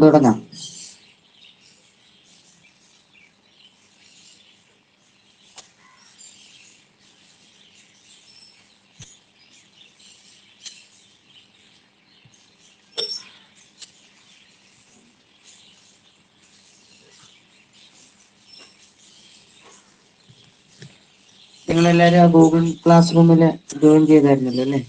തുടങ്ങാം. നിങ്ങളെല്ലാവരും ആ ഗൂഗിൾ ക്ലാസ് റൂമിൽ ജോയിൻ ചെയ്തായിരുന്നല്ലോ അല്ലേ?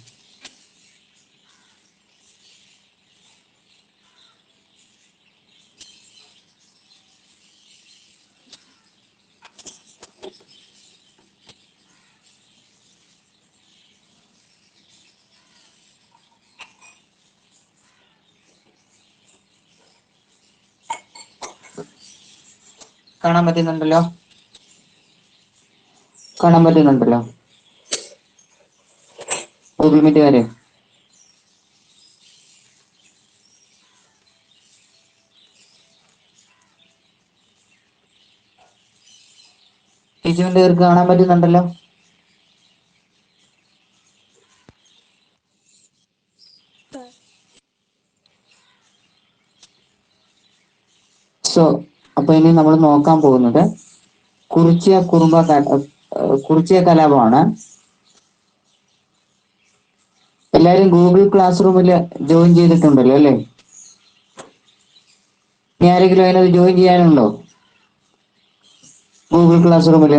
കാണാൻ പറ്റുന്നുണ്ടല്ലോ? ഗൂഗിൾ മീറ്റുകാരെ, ടീച്ചറിന്റെ പേർക്ക് കാണാൻ പറ്റുന്നുണ്ടല്ലോ? അപ്പൊ ഇനി നമ്മൾ നോക്കാൻ പോകുന്നത് കുറിച്യ കലാപമാണ്. എല്ലാരും ഗൂഗിൾ ക്ലാസ് റൂമിൽ ജോയിൻ ചെയ്തിട്ടുണ്ടല്ലോ അല്ലേ? ഇനി ആരെങ്കിലും അതിനകത്ത് ജോയിൻ ചെയ്യാനുണ്ടോ ഗൂഗിൾ ക്ലാസ് റൂമിൽ?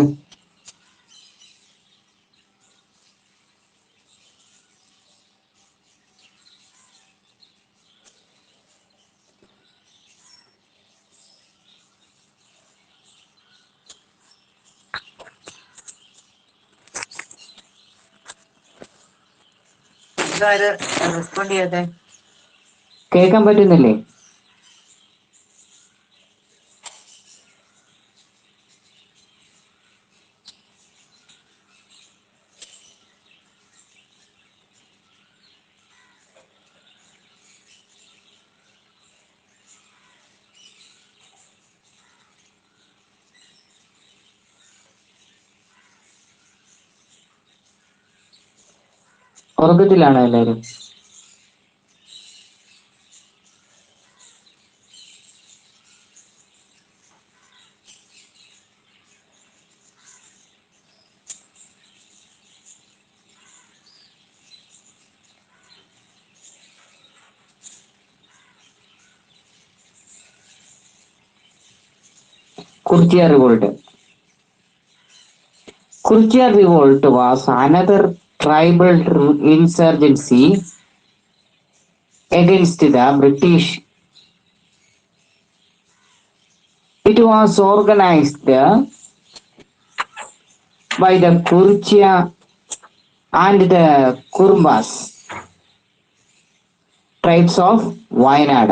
റെസ്പോണ്ട് ചെയ്യാതെ കേൾക്കാൻ പറ്റുന്നില്ലേ? ഉറക്കത്തിലാണോ എല്ലാവരും? Kurtia revolt was another tribal insurgency against the British. It was organized by the Kurtia and the Kurumbas tribes of Wayanad.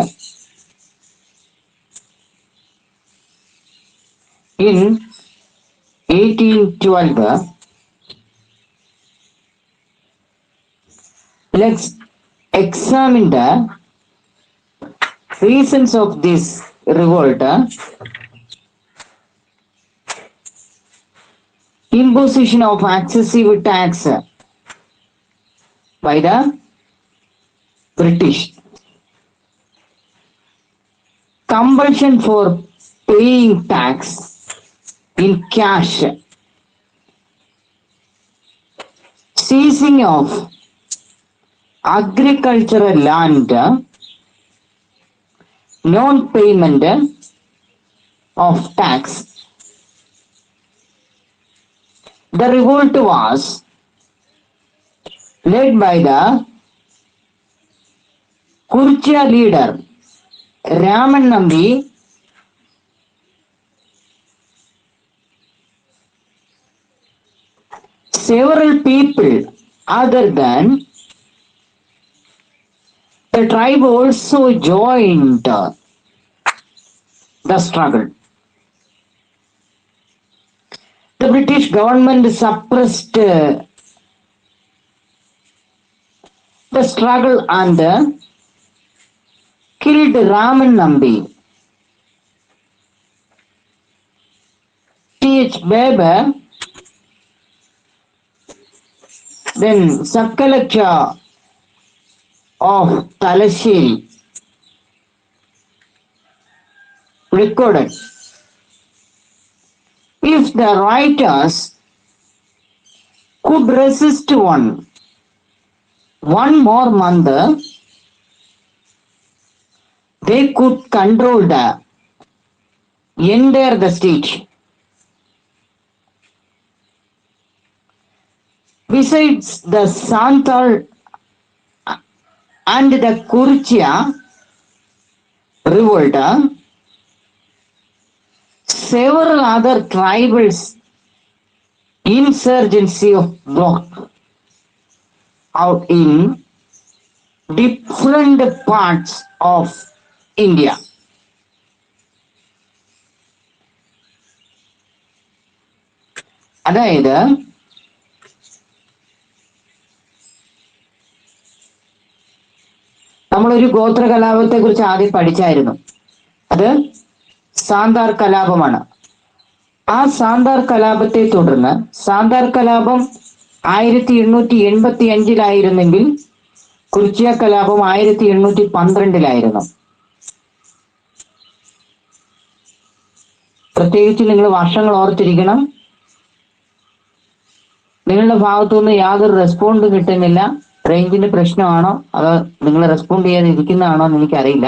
In 1812, let's examine the reasons of this revolt. Imposition of excessive tax by the British. Compulsion for paying tax in cash. Seizing of agricultural land. Non-payment of tax. The revolt was led by the Kurtia leader Raman Nambi. Several people other than the tribe also joined the struggle. The British government suppressed the struggle and killed Raman Nambi. T.H. Weber, then Sakalacha of Talashiri, recorded. If the writers could resist one more month, they could control the entire the state. Besides the Santal and the Kurchia revolt, several other tribals insurgency broke out in different parts of India. അതായത് നമ്മളൊരു ഗോത്ര കലാപത്തെ കുറിച്ച് ആദ്യം പഠിച്ചായിരുന്നു. അത് സാന്താർ കലാപമാണ്. ആ സാന്താർ കലാപത്തെ തുടർന്ന് സാന്താർ കലാപം 1885 കുർച്ചിയ കലാപം 1812 പ്രത്യേകിച്ച് നിങ്ങൾ വർഷങ്ങൾ ഓർത്തിരിക്കണം. നിങ്ങളുടെ ഭാഗത്തുനിന്ന് യാതൊരു റെസ്പോണ്ടും കിട്ടുന്നില്ല. റേഞ്ചിന്റെ പ്രശ്നമാണോ അതോ നിങ്ങൾ റെസ്പോണ്ട് ചെയ്യാതെ ഇരിക്കുന്നതാണോ എന്ന് എനിക്കറിയില്ല.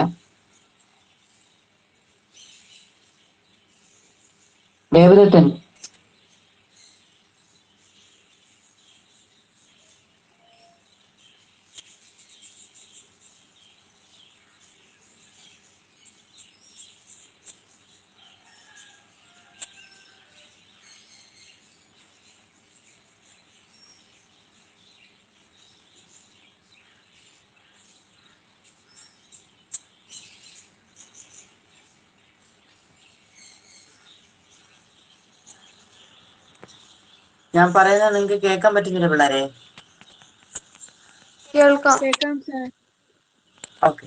ദേവദത്തൻ, ഞാൻ പറയുന്നത് നിങ്ങൾക്ക് കേൾക്കാൻ പറ്റുന്നില്ല പിള്ളേരെ? കേൾക്കാം. ഓക്കെ.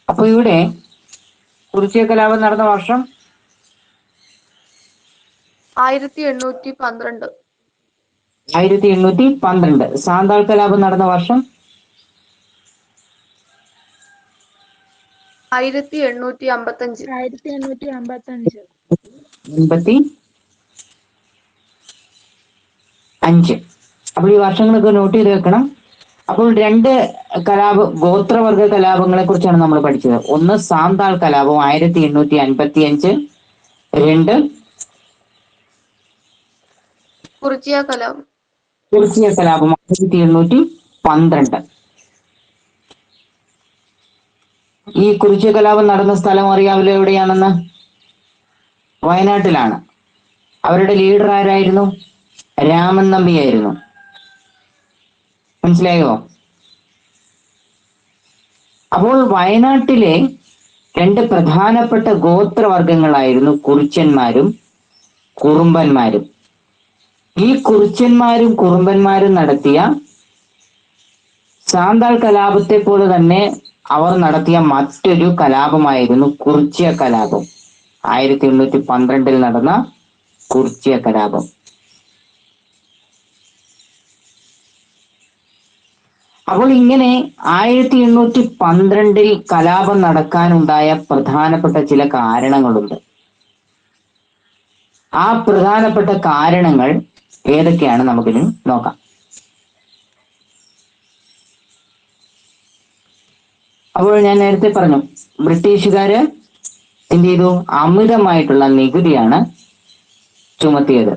അപ്പൊ ഇവിടെ കുറിച്യ കലാപം നടന്ന വർഷം 1812. 1812. സാന്താൾ കലാപം നടന്ന വർഷം 1855. 1885. അപ്പോൾ ഈ വർഷങ്ങളൊക്കെ നോട്ട് ചെയ്ത് വെക്കണം. അപ്പോൾ രണ്ട് ഗോത്രവർഗ കലാപങ്ങളെ കുറിച്ചാണ് നമ്മൾ പഠിച്ചത്. ഒന്ന് സാന്താൾ കലാപം 1855, രണ്ട് കുറിച്യ കലാപം 1812. ഈ കുറിച്യ കലാപം നടന്ന സ്ഥലം അറിയാമല്ലോ എവിടെയാണെന്ന്? വയനാട്ടിലാണ്. അവരുടെ ലീഡർ ആരായിരുന്നു? രാമൻ നമ്പിയായിരുന്നു. മനസ്സിലായോ? അപ്പോൾ വയനാട്ടിലെ രണ്ട് പ്രധാനപ്പെട്ട ഗോത്രവർഗങ്ങളായിരുന്നു കുറിച്യന്മാരും കുറുമ്പന്മാരും. ഈ കുറിച്യന്മാരും കുറുമ്പന്മാരും നടത്തിയ സാന്താൾ കലാപത്തെ പോലെ തന്നെ അവർ നടത്തിയ മറ്റൊരു കലാപമായിരുന്നു കുറിച്യ കലാപം. 1812 നടന്ന കുറിച്യ കലാപം. അപ്പോൾ ഇങ്ങനെ 1812 കലാപം നടക്കാനുണ്ടായ പ്രധാനപ്പെട്ട ചില കാരണങ്ങളുണ്ട്. ആ പ്രധാനപ്പെട്ട കാരണങ്ങൾ ഏതൊക്കെയാണ് നമുക്കിനി നോക്കാം. അപ്പോൾ ഞാൻ നേരത്തെ പറഞ്ഞു, ബ്രിട്ടീഷുകാര് എന്ത് ചെയ്തു? അമിതമായിട്ടുള്ള നികുതിയാണ് ചുമത്തിയത്.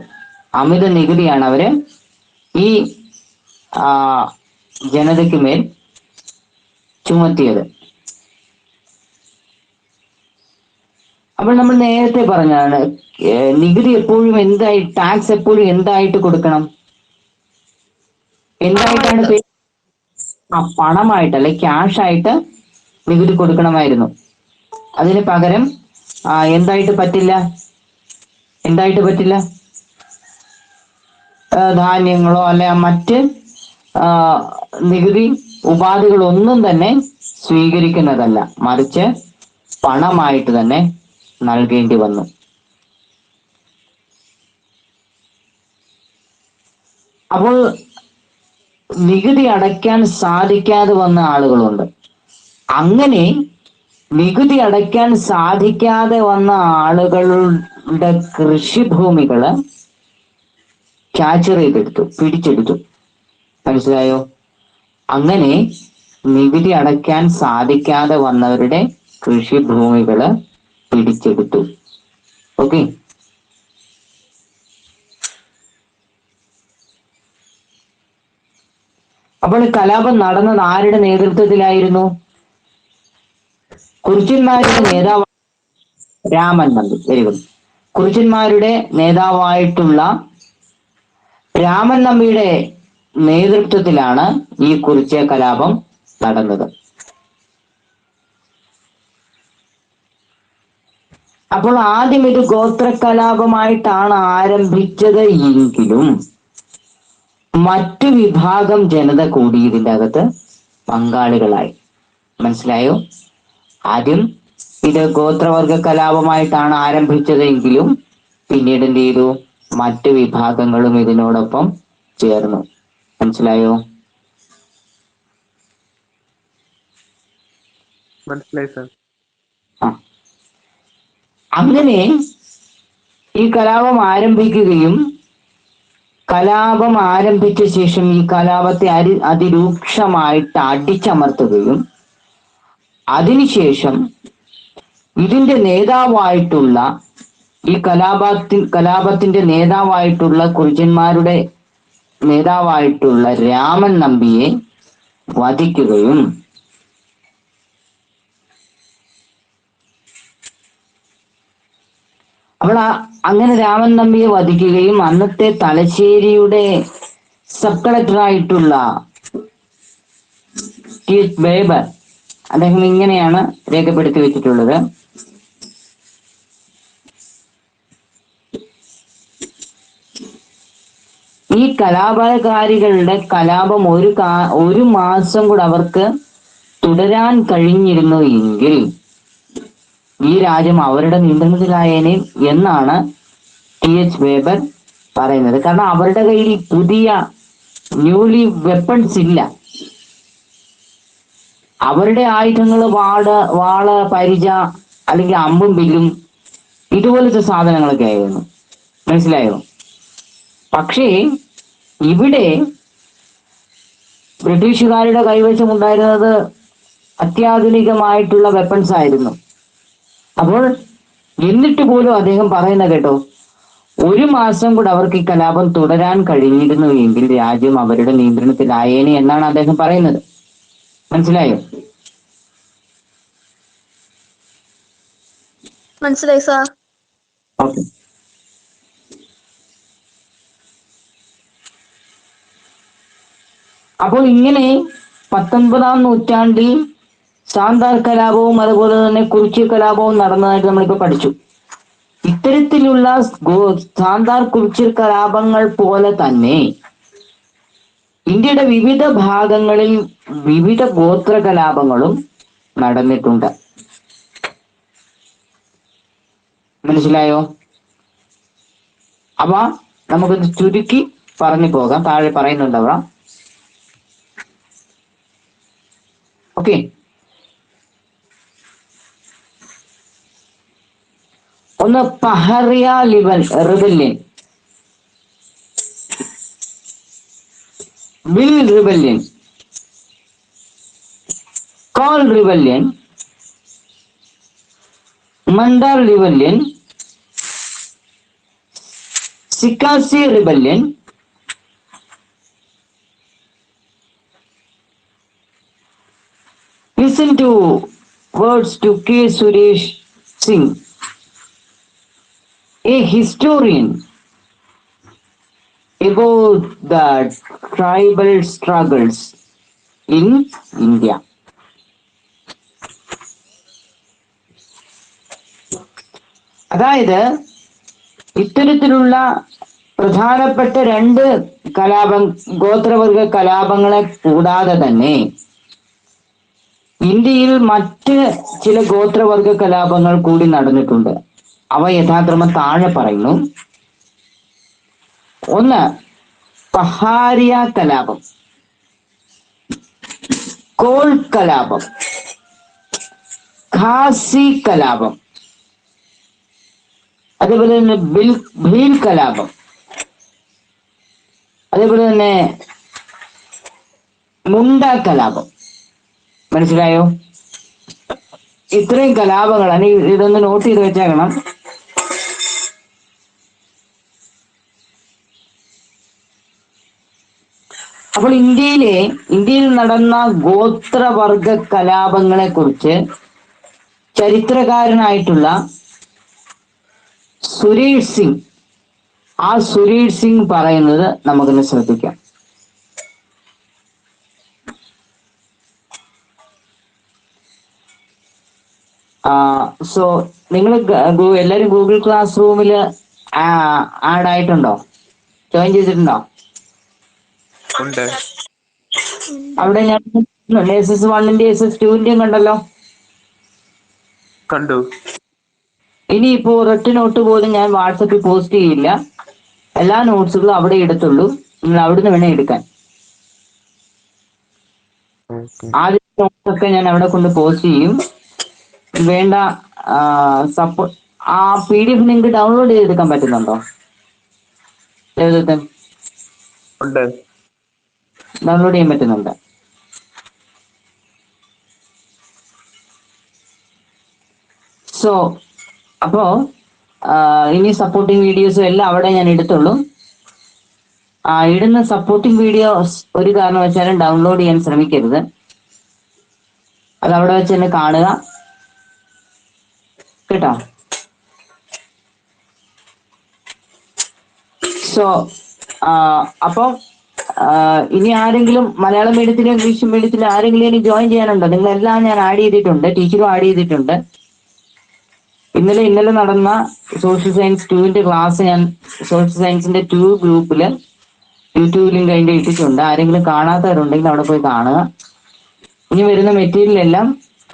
അമിത നികുതിയാണ് അവര് ഈ ജനതയ്ക്ക് മേൽ ചുമത്തിയത്. അപ്പോൾ നമ്മൾ നേരത്തെ പറഞ്ഞാണ് നികുതി എപ്പോഴും ടാക്സ് എപ്പോഴും എന്തായിട്ട് കൊടുക്കണം? എന്തായിട്ടാണ്? പണമായിട്ട് അല്ലെ ക്യാഷ് ആയിട്ട് നികുതി കൊടുക്കണമായിരുന്നു. അതിന് പകരം എന്തായിട്ട് പറ്റില്ല? ധാന്യങ്ങളോ അല്ലെ മറ്റ് നികുതി ഉപാധികളൊന്നും തന്നെ സ്വീകരിക്കുന്നതല്ല, മറിച്ച് പണമായിട്ട് തന്നെ നൽകേണ്ടി വന്നു. അപ്പോൾ നികുതി അടയ്ക്കാൻ സാധിക്കാതെ വന്ന ആളുകളുണ്ട്. അങ്ങനെ നികുതി അടയ്ക്കാൻ സാധിക്കാതെ വന്ന ആളുകളുടെ കൃഷിഭൂമികള് ക്യാപ്ചർ ചെയ്തെടുത്തു, പിടിച്ചെടുത്തു. മനസ്സിലായോ? അങ്ങനെ നികുതി അടയ്ക്കാൻ സാധിക്കാതെ വന്നവരുടെ കൃഷിഭൂമികള് പിടിച്ചെടുത്തു. ഓക്കെ. അപ്പോൾ കലാപം നടന്നത് ആരുടെ നേതൃത്വത്തിലായിരുന്നു? കുറിച്യന്മാരുടെ നേതാവ് രാമൻ നമ്പി. Very good. കുറിച്യന്മാരുടെ നേതാവായിട്ടുള്ള രാമൻ നമ്പിയുടെ നേതൃത്വത്തിലാണ് ഈ കുറിച്യ കലാപം നടന്നത്. അപ്പോൾ ആദ്യം ഇത് ഗോത്ര കലാപമായിട്ടാണ് ആരംഭിച്ചത് എങ്കിലും മറ്റു വിഭാഗം ജനത കൂടി ഇതിൻ്റെ അകത്ത് പങ്കാളികളായി. മനസ്സിലായോ? ആദ്യം ഇത് ഗോത്രവർഗ കലാപമായിട്ടാണ് ആരംഭിച്ചത് എങ്കിലും പിന്നീട് എന്ത് ചെയ്തു? മറ്റു വിഭാഗങ്ങളും ഇതിനോടൊപ്പം ചേർന്നു. മനസ്സിലായോ? മനസ്സിലായി സർ. അങ്ങനെ ഈ കലാപം ആരംഭിക്കുകയും കലാപം ആരംഭിച്ച ശേഷം ഈ കലാപത്തെ അതിരൂക്ഷമായിട്ട് അടിച്ചമർത്തുകയും അതിനുശേഷം ഇതിന്റെ നേതാവായിട്ടുള്ള ഈ കലാപത്തിന്റെ നേതാവായിട്ടുള്ള കുറിച്യന്മാരുടെ നേതാവായിട്ടുള്ള രാമൻ നമ്പിയെ വധിക്കുകയും അപ്പോൾ അങ്ങനെ രാമൻ നമ്പിയെ വധിക്കുകയും അന്നത്തെ തലശ്ശേരിയുടെ സബ് കളക്ടറായിട്ടുള്ള ടി.എച്ച്. ബേബർ അദ്ദേഹം ഇങ്ങനെയാണ് രേഖപ്പെടുത്തി വെച്ചിട്ടുള്ളത്. ഈ കലാപകാരികളുടെ കലാപം ഒരു മാസം കൂടെ അവർക്ക് തുടരാൻ കഴിഞ്ഞിരുന്നു എങ്കിൽ ഈ രാജ്യം അവരുടെ നിയന്ത്രണത്തിലായേനെ എന്നാണ് ടി.എച്ച്. ബേബർ പറയുന്നത്. കാരണം അവരുടെ കയ്യിൽ പുതിയ ന്യൂലി വെപ്പൺസ് ഇല്ല. അവരുടെ ആയുധങ്ങൾ വാള് പരിച അല്ലെങ്കിൽ അമ്പും ബില്ലും ഇതുപോലത്തെ സാധനങ്ങളൊക്കെ ആയിരുന്നു. മനസ്സിലായോ? പക്ഷേ ഇവിടെ ബ്രിട്ടീഷുകാരുടെ കൈവശം ഉണ്ടായിരുന്നത് അത്യാധുനികമായിട്ടുള്ള വെപ്പൺസ് ആയിരുന്നു. അപ്പോൾ എന്നിട്ട് പോലും അദ്ദേഹം പറയുന്ന കേട്ടോ, ഒരു മാസം കൂടെ അവർക്ക് ഈ കലാപം തുടരാൻ കഴിഞ്ഞിരുന്നു എങ്കിൽ രാജ്യം അവരുടെ നിയന്ത്രണത്തിലായേനെ എന്നാണ് അദ്ദേഹം പറയുന്നത്. മനസ്സിലായോ? മനസ്സിലായി സാർ. ഓക്കെ. അപ്പോൾ ഇങ്ങനെ 19-ാം നൂറ്റാണ്ടിൽ സാന്താൾ കലാപവും അതുപോലെ തന്നെ കുറിച്യ കലാപവും നടന്നതായിട്ട് നമ്മളിപ്പോ പഠിച്ചു. ഇത്തരത്തിലുള്ള സാന്താൾ കുറിച്യ കലാപങ്ങൾ പോലെ തന്നെ ഇന്ത്യയുടെ വിവിധ ഭാഗങ്ങളിൽ വിവിധ ഗോത്ര കലാപങ്ങളും നടന്നിട്ടുണ്ട്. മനസ്സിലായോ? അപ്പൊ നമുക്കൊന്ന് ചുരുക്കി പറഞ്ഞു പോകാം. താഴെ പറയുന്നുണ്ടവ. ഓക്കെ. ഒന്ന് Pahariya rebellion, Bhil rebellion, Kol rebellion, Mandar rebellion, സിക്കാസി rebellion, listen to words to K. Suresh Singh, a historian, about the tribal struggles in India. അതായത് ഇത്തരത്തിലുള്ള പ്രധാനപ്പെട്ട രണ്ട് ഗോത്രവർഗ കലാപങ്ങളെ കൂടാതെ തന്നെ ഇന്ത്യയിൽ മറ്റ് ചില ഗോത്രവർഗ കലാപങ്ങൾ കൂടി നടന്നിട്ടുണ്ട്. അവ യഥാക്രമം താഴെ പറയുന്നു. ഒന്ന് പഹാരിയ കലാപം, കോൾ കലാപം, ഖാസി കലാപം, അതേപോലെ തന്നെ ഭീൽ കലാപം, അതേപോലെ തന്നെ മുണ്ട കലാപം. മനസ്സിലായോ? ഇത്രയും കലാപങ്ങളാണ്. ഇതൊന്ന് നോട്ട് ചെയ്ത് വെച്ചേക്കണം. അപ്പോൾ ഇന്ത്യയിൽ നടന്ന ഗോത്രവർഗ കലാപങ്ങളെ കുറിച്ച് ചരിത്രകാരനായിട്ടുള്ള സുരേഷ് സിംഗ് പറയുന്നത് നമുക്കൊന്ന് ശ്രദ്ധിക്കാം. സോ നിങ്ങൾ എല്ലാവരും ഗൂഗിൾ ക്ലാസ് റൂമിൽ ആഡ് ആയിട്ടുണ്ടോ? ജോയിൻ ചെയ്തിട്ടുണ്ടോ? അവിടെ ഞാൻ SS1-ന്റെയും SS2-ന്റെയും കണ്ടല്ലോ. കണ്ടു. ഇനിയിപ്പോ ഒരൊറ്റ നോട്ട് പോലും ഞാൻ വാട്സപ്പിൽ പോസ്റ്റ് ചെയ്യില്ല. എല്ലാ നോട്ട്സുകളും അവിടെ എടുത്തുള്ളൂ. നിങ്ങൾ അവിടുന്ന് വേണേ എടുക്കാൻ. ആദ്യത്തെ നോട്ട്സൊക്കെ ഞാൻ അവിടെ കൊണ്ട് പോസ്റ്റ് ചെയ്യും. വേണ്ട സപ്പോർട്ട്. ആ PDF നിങ്ങൾക്ക് ഡൗൺലോഡ് ചെയ്തെടുക്കാൻ പറ്റുന്നുണ്ടോ? ഡൗൺലോഡ് ചെയ്യാൻ പറ്റുന്നുണ്ട്. സോ അപ്പോ ഇനി സപ്പോർട്ടിങ് വീഡിയോസും എല്ലാം അവിടെ ഞാൻ എടുത്തുള്ളൂ. ഇടുന്ന സപ്പോർട്ടിങ് വീഡിയോസ് ഒരു കാരണവശാലും ഡൗൺലോഡ് ചെയ്യാൻ ശ്രമിക്കരുത്. അത് അവിടെ വെച്ച് തന്നെ കാണുക കേട്ടോ. സോ അപ്പം ഇനി ആരെങ്കിലും മലയാളം മീഡിയത്തിലും ഇംഗ്ലീഷ് മീഡിയത്തിലും ആരെങ്കിലും ഇനി ജോയിൻ ചെയ്യാനുണ്ടോ? നിങ്ങളെല്ലാം ഞാൻ ആഡ് ചെയ്തിട്ടുണ്ട്. ടീച്ചറും ആഡ് ചെയ്തിട്ടുണ്ട്. ഇന്നലെ നടന്ന സോഷ്യൽ സയൻസ് 2-ന്റെ ക്ലാസ് ഞാൻ സോഷ്യൽ സയൻസിന്റെ 2 ഗ്രൂപ്പില് യൂട്യൂബ് ലിങ്ക് അതിന്റെ ഇട്ടിട്ടുണ്ട്. ആരെങ്കിലും കാണാത്തവരുണ്ടെങ്കിൽ അവിടെ പോയി കാണുക. ഇനി വരുന്ന മെറ്റീരിയൽ എല്ലാം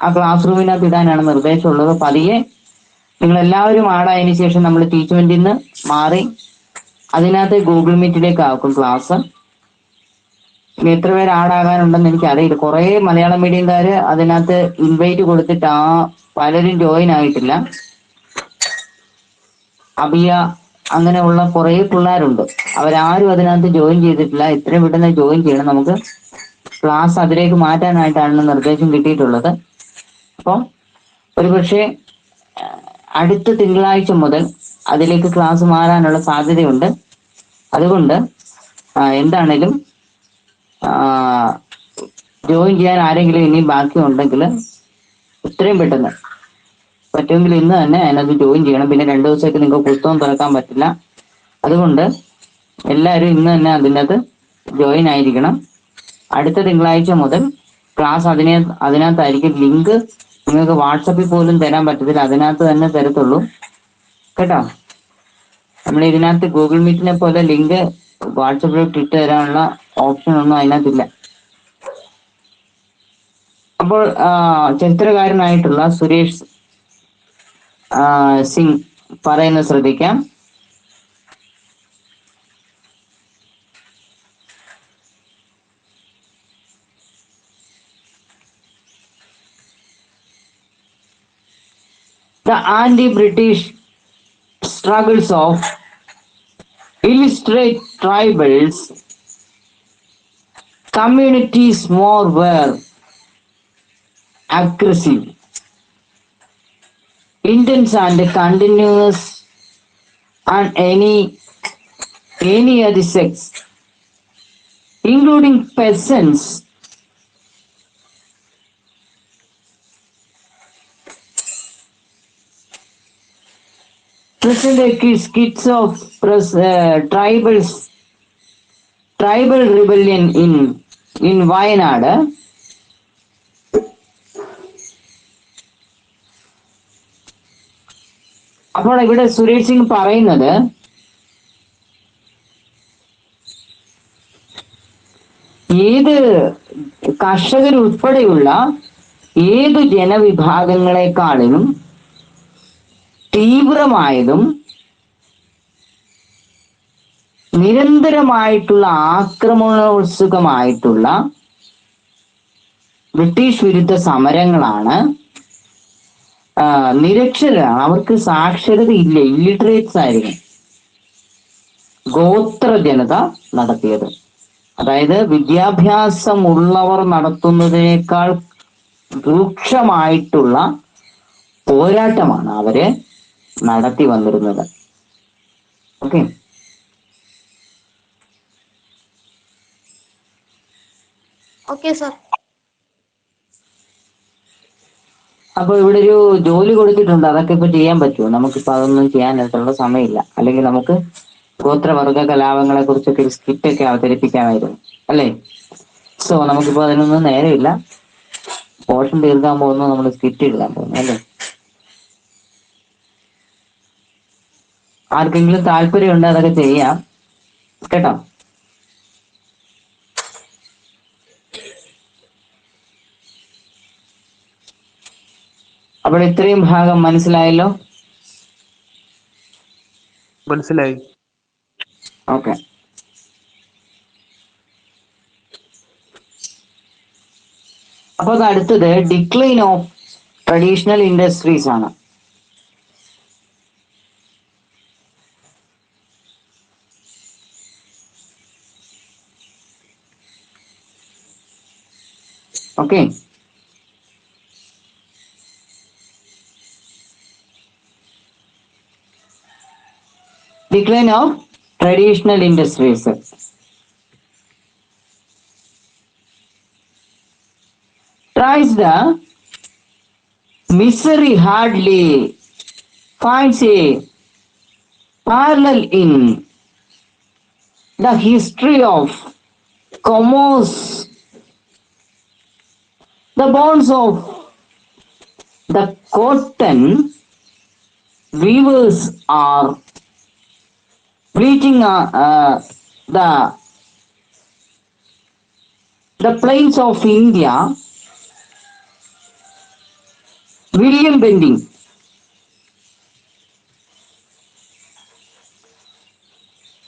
ആ ക്ലാസ് റൂമിനകത്ത് ഇടാനാണ് നിർദ്ദേശമുള്ളത്. പതിയെ നിങ്ങളെല്ലാവരും ആടായതിനു ശേഷം നമ്മൾ ടീച്ച്മെന്റിൽ നിന്ന് മാറി അതിനകത്ത് ഗൂഗിൾ മീറ്റിലേക്ക് ആക്കും ക്ലാസ്. ഇനി എത്ര പേര് ആടാകാനുണ്ടെന്ന് എനിക്കറിയില്ല. കുറെ മലയാളം മീഡിയംകാര് അതിനകത്ത് ഇൻവൈറ്റ് കൊടുത്തിട്ട് പലരും ജോയിൻ ആയിട്ടില്ല. അബിയ അങ്ങനെയുള്ള കുറെ പിള്ളേരുണ്ട്. അവരാരും അതിനകത്ത് ജോയിൻ ചെയ്തിട്ടില്ല. എത്രയും പെട്ടെന്ന് ജോയിൻ ചെയ്യണം. നമുക്ക് ക്ലാസ് അതിലേക്ക് മാറ്റാനായിട്ടാണ് നിർദ്ദേശം കിട്ടിയിട്ടുള്ളത്. അപ്പോൾ ഒരുപക്ഷെ അടുത്ത തിങ്കളാഴ്ച മുതൽ അതിലേക്ക് ക്ലാസ് മാറാനുള്ള സാധ്യതയുണ്ട്. അതുകൊണ്ട് എന്താണേലും ജോയിൻ ചെയ്യാൻ ആരെങ്കിലും ഇനി ബാക്കി ഉണ്ടെങ്കിൽ എത്രയും പെട്ടെന്ന് പറ്റുമെങ്കിൽ ഇന്ന് തന്നെ അതിനകത്ത് ജോയിൻ ചെയ്യണം. പിന്നെ 2 ദിവസമായിട്ട് നിങ്ങൾക്ക് പുസ്തകം തുറക്കാൻ പറ്റില്ല. അതുകൊണ്ട് എല്ലാവരും ഇന്ന് തന്നെ അതിനകത്ത് ജോയിൻ ആയിരിക്കണം. അടുത്ത തിങ്കളാഴ്ച മുതൽ ക്ലാസ് അതിനകത്തായിരിക്കും. ലിങ്ക് നിങ്ങൾക്ക് വാട്സപ്പിൽ പോലും തരാൻ പറ്റത്തില്ല. അതിനകത്ത് തന്നെ തരത്തുള്ളൂ കേട്ടോ. നമ്മൾ ഇതിനകത്ത് ഗൂഗിൾ മീറ്റിനെ പോലെ ലിങ്ക് വാട്സപ്പിലോട്ട് ഇട്ട് തരാനുള്ള ഓപ്ഷൻ ഒന്നും അതിനകത്തില്ല. അപ്പോൾ ചരിത്രകാരനായിട്ടുള്ള സുരേഷ് സിംഗ് പറയുന്നത് ശ്രദ്ധിക്കാം. The anti-British struggles of illustrate tribals communities more were aggressive, intense and continuous on any other sex, including peasants. Present skits of tribal rebellion in Wayanad. അപ്പോൾ ഇവിടെ സുരേഷ് സിംഗ് പറയുന്നത് ഏത് കർഷകരുൾപ്പെടെയുള്ള ഏതു ജനവിഭാഗങ്ങളെക്കാളിലും തീവ്രമായതും നിരന്തരമായിട്ടുള്ള ആക്രമണോത്സുകമായിട്ടുള്ള ബ്രിട്ടീഷ് വിരുദ്ധ സമരങ്ങളാണ് നിരക്ഷരാണ്, അവർക്ക് സാക്ഷരത ഇല്ല, ഇല്ലിറ്ററേറ്റ്സ് ആയിരുന്നു ഗോത്ര ജനത നടത്തിയത്. അതായത് വിദ്യാഭ്യാസമുള്ളവർ നടത്തുന്നതിനേക്കാൾ രൂക്ഷമായിട്ടുള്ള പോരാട്ടമാണ് അവര് നടത്തി വന്നിരുന്നത്. Okay, okay sir. അപ്പൊ ഇവിടെ ഒരു ജോലി കൊടുത്തിട്ടുണ്ട്, അതൊക്കെ ഇപ്പൊ ചെയ്യാൻ പറ്റുമോ? നമുക്കിപ്പോ അതൊന്നും ചെയ്യാനായിട്ടുള്ള സമയമില്ല. അല്ലെങ്കിൽ നമുക്ക് ഗോത്രവർഗ കലാപങ്ങളെ കുറിച്ചൊക്കെ ഒരു സ്കിറ്റൊക്കെ അവതരിപ്പിക്കാമായിരുന്നു, അല്ലേ? സോ നമുക്കിപ്പോ അതിനൊന്നും നേരമില്ല. പോർഷൻ തീർക്കാൻ പോകുന്നു, നമ്മൾ സ്കിറ്റ് എഴുതാൻ പോകുന്നു, അല്ലേ? ആർക്കെങ്കിലും താല്പര്യമുണ്ട് അതൊക്കെ ചെയ്യാം കേട്ടോ. അപ്പോൾ ഇത്രയും ഭാഗം മനസ്സിലായല്ലോ? മനസ്സിലായി. ഓക്കെ. അപ്പോൾ അത് അടുത്തത് ഡിക്ലൈൻ ഓഫ് ട്രഡീഷണൽ ഇൻഡസ്ട്രീസ് ആണ്. Okay, decline of traditional industries. Tries the misery hardly finds a parallel in the history of commerce. The bonds of the cotton weavers are bleaching the plains of India. William Bentinck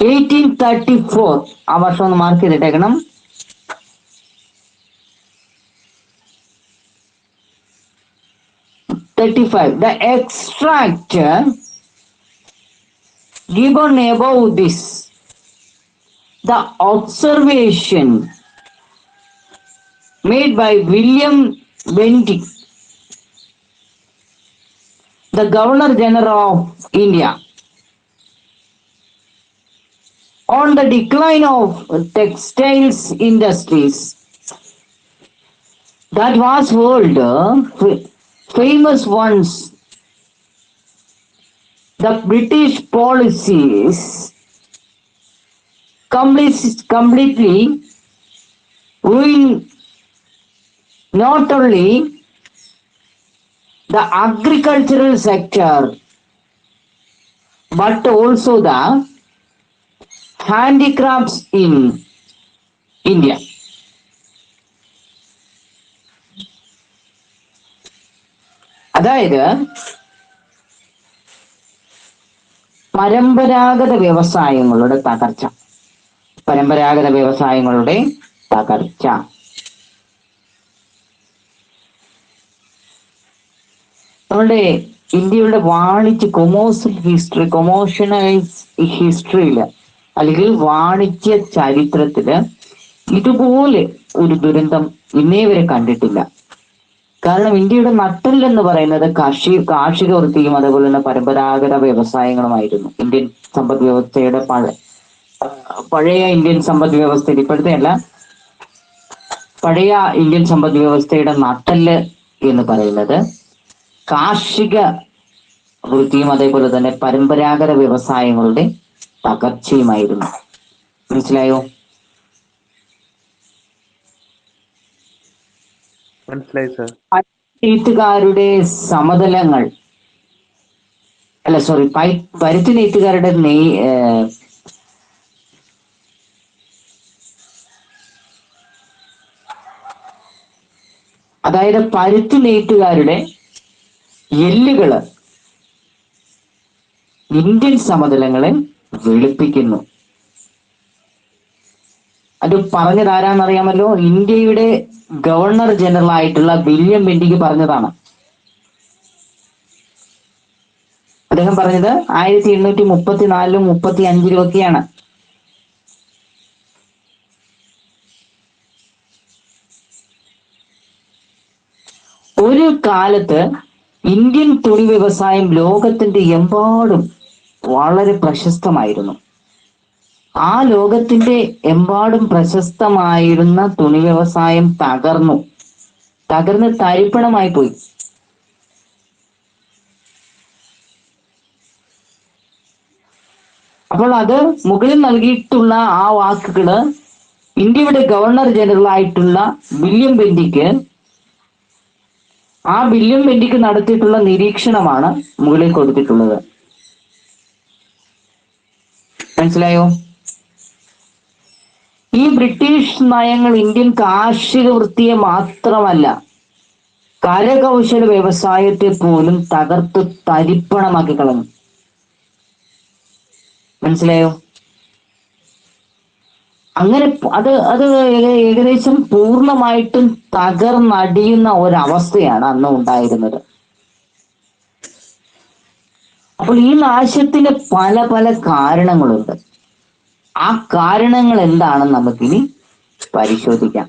1834, ആ വർഷം ഒന്ന് mark ചെയ്തിട്ടേക്കണം. The extract given above this, the observation made by William Bentinck, the Governor General of India, on the decline of textiles industries that was world famous once the British policies completely ruined not only the agricultural sector but also the handicrafts in India. അതായത് പരമ്പരാഗത വ്യവസായങ്ങളുടെ തകർച്ച. നമ്മുടെ ഇന്ത്യയുടെ commercialise ഹിസ്റ്ററിയില് അല്ലെങ്കിൽ വാണിജ്യ ചരിത്രത്തില് ഇതുപോലെ ഒരു ദുരന്തം ഇന്നേ വരെ കണ്ടിട്ടില്ല. കാരണം ഇന്ത്യയുടെ നട്ടെല്ലെന്ന് പറയുന്നത് കാർഷിക വൃത്തിയും അതേപോലെ തന്നെ പരമ്പരാഗത വ്യവസായങ്ങളുമായിരുന്നു. ഇന്ത്യൻ സമ്പദ് വ്യവസ്ഥയുടെ പഴയ ഇന്ത്യൻ സമ്പദ് വ്യവസ്ഥയിൽ, ഇപ്പോഴത്തെ അല്ല, പഴയ ഇന്ത്യൻ സമ്പദ് വ്യവസ്ഥയുടെ നട്ടെല്ല് എന്ന് പറയുന്നത് കാർഷിക വൃത്തിയും അതേപോലെ തന്നെ പരമ്പരാഗത വ്യവസായങ്ങളുടെ തകർച്ചയുമായിരുന്നു. മനസ്സിലായോ? മനസ്സിലായി സർ. നെയ്ത്തുകാരുടെ സമതലങ്ങൾ പരുത്തി നെയ്ത്തുകാരുടെ അതായത് പരുത്തി നെയ്ത്തുകാരുടെ എല്ലുകള് ഇന്ത്യൻ സമതലങ്ങളെ വെളുപ്പിക്കുന്നു. അത് പറഞ്ഞത് ആരാന്നറിയാമല്ലോ? ഇന്ത്യയുടെ ഗവർണർ ജനറൽ ആയിട്ടുള്ള വില്യം ബെന്റിങ് പറഞ്ഞതാണ്. അദ്ദേഹം പറഞ്ഞത് 1834 35 ഒക്കെയാണ്. ഒരു കാലത്ത് ഇന്ത്യൻ തുണി വ്യവസായം ലോകത്തിന്റെ എമ്പാടും വളരെ പ്രശസ്തമായിരുന്നു. ആ ലോകത്തിന്റെ എമ്പാടും പ്രശസ്തമായിരുന്ന തുണി വ്യവസായം തകർന്ന് തരിപ്പണമായി പോയി. അപ്പോൾ അത് മുകളിൽ നൽകിയിട്ടുള്ള ആ വാക്കുകള് ഇന്ത്യയുടെ ഗവർണർ ജനറൽ ആയിട്ടുള്ള വില്യം ബെന്റിക്ക് നടത്തിയിട്ടുള്ള നിരീക്ഷണമാണ് മുകളിൽ കൊടുത്തിട്ടുള്ളത്. മനസ്സിലായോ? ഈ ബ്രിട്ടീഷ് നയങ്ങൾ ഇന്ത്യൻ കാർഷിക വൃത്തിയെ മാത്രമല്ല, കരകൗശല വ്യവസായത്തെ പോലും തകർത്ത് തരിപ്പണമാക്കി കളഞ്ഞു. മനസ്സിലായോ? അങ്ങനെ അത് ഏകദേശം പൂർണ്ണമായിട്ടും തകർന്നടിയുന്ന ഒരവസ്ഥയാണ് അന്ന് ഉണ്ടായിരുന്നത്. അപ്പോൾ ഈ നാശത്തിന് പല പല കാരണങ്ങളുണ്ട്. ആ കാരണങ്ങൾ എന്താണെന്ന് നമുക്കിനി പരിശോധിക്കാം.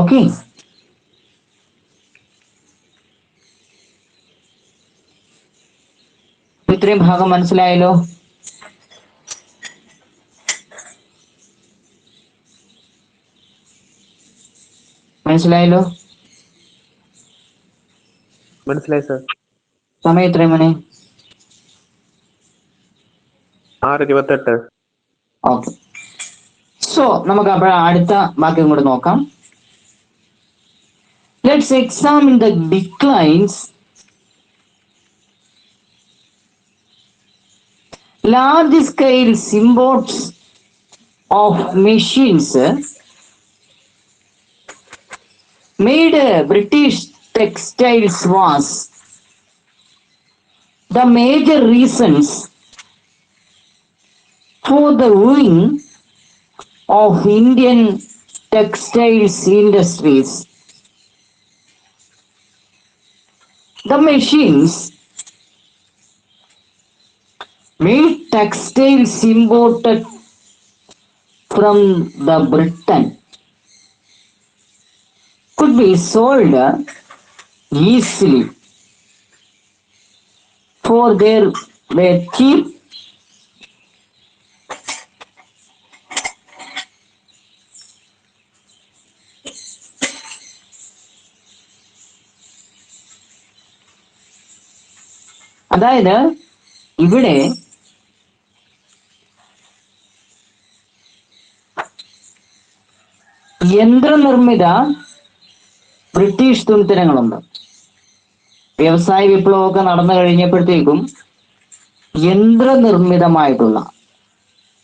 ഓക്കെ, ഇത്രയും ഭാഗം മനസ്സിലായല്ലോ? മനസ്സിലായല്ലോ? മനസ്സിലായി സർ. സമയം എത്രയും മണി? 6:28. ഓക്കെ, സോ നമുക്ക് അപ്പോൾ അടുത്ത വാക്യം കൂടെ നോക്കാം. Let's examine the declines. Large scale imports of machines made British textiles was the major reasons for the ruin of Indian textiles industries. The machines made textiles imported from the Britain could be sold easily, for there were cheap അതായത് ഇവിടെ യന്ത്രനിർമ്മിത British തുണിത്തരങ്ങളുണ്ട്. വ്യവസായ വിപ്ലവമൊക്കെ നടന്നു കഴിഞ്ഞപ്പോഴത്തേക്കും യന്ത്രനിർമ്മിതമായിട്ടുള്ള